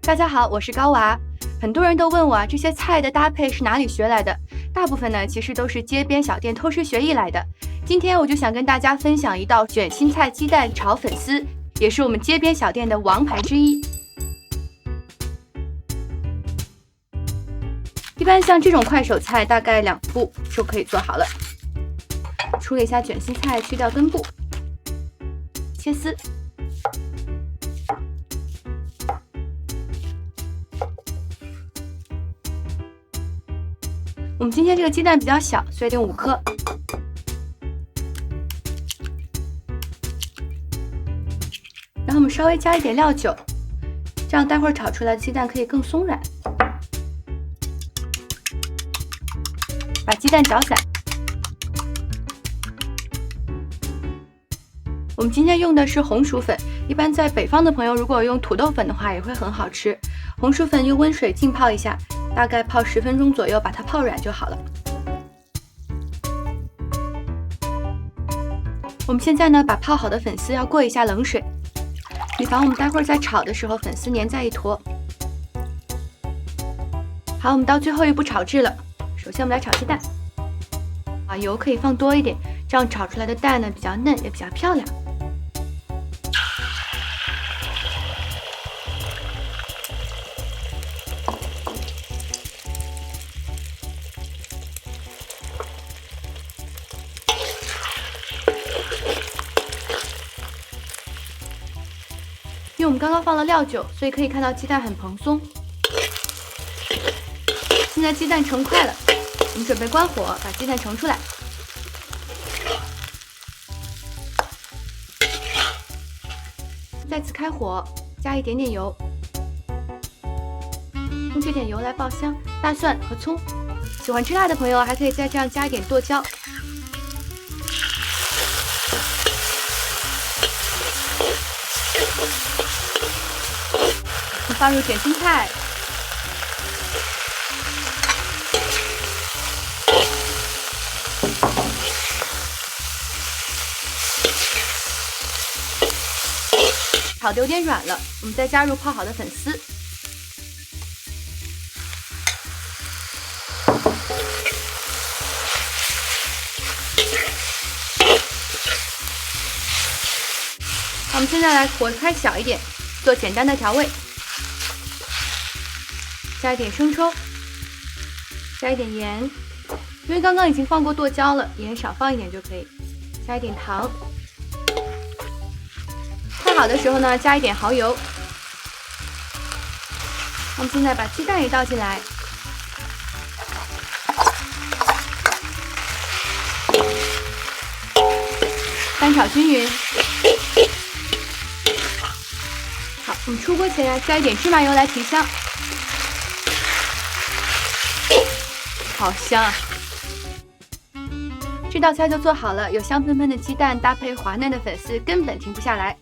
大家好，我是高娃。很多人都问我这些菜的搭配是哪里学来的？大部分呢，其实都是街边小店偷师学艺来的。今天我就想跟大家分享一道卷心菜鸡蛋炒粉丝，也是我们街边小店的王牌之一。一般像这种快手菜，大概2步就可以做好了。处理一下卷心菜，去掉根部，切丝。我们今天这个鸡蛋比较小，所以用5颗。然后我们稍微加一点料酒，这样待会儿炒出来的鸡蛋可以更松软。把鸡蛋搅散。我们今天用的是红薯粉，一般在北方的朋友如果用土豆粉的话也会很好吃。红薯粉用温水浸泡一下，大概泡10分钟左右，把它泡软就好了。我们现在呢，把泡好的粉丝要过一下冷水，以防我们待会儿在炒的时候粉丝粘在一坨。好，我们到最后一步炒制了。首先我们来炒鸡蛋，油可以放多一点，这样炒出来的蛋呢比较嫩，也比较漂亮。因为我们刚刚放了料酒，所以可以看到鸡蛋很蓬松。现在鸡蛋成块了，我们准备关火，把鸡蛋盛出来。再次开火，加一点点油，用这点油来爆香大蒜和葱。喜欢吃辣的朋友还可以再这样加一点剁椒。放入卷心菜，炒得有点软了，我们再加入泡好的粉丝，我们现在来火开小一点，做简单的调味。加一点生抽，加一点盐，因为刚刚已经放过剁椒了，盐少放一点就可以。加一点糖，快好的时候呢，加一点蚝油。我们现在把鸡蛋也倒进来，翻炒均匀。好，我们出锅前加一点芝麻油来提香。好香啊！这道菜就做好了，有香喷喷的鸡蛋搭配滑嫩的粉丝，根本停不下来。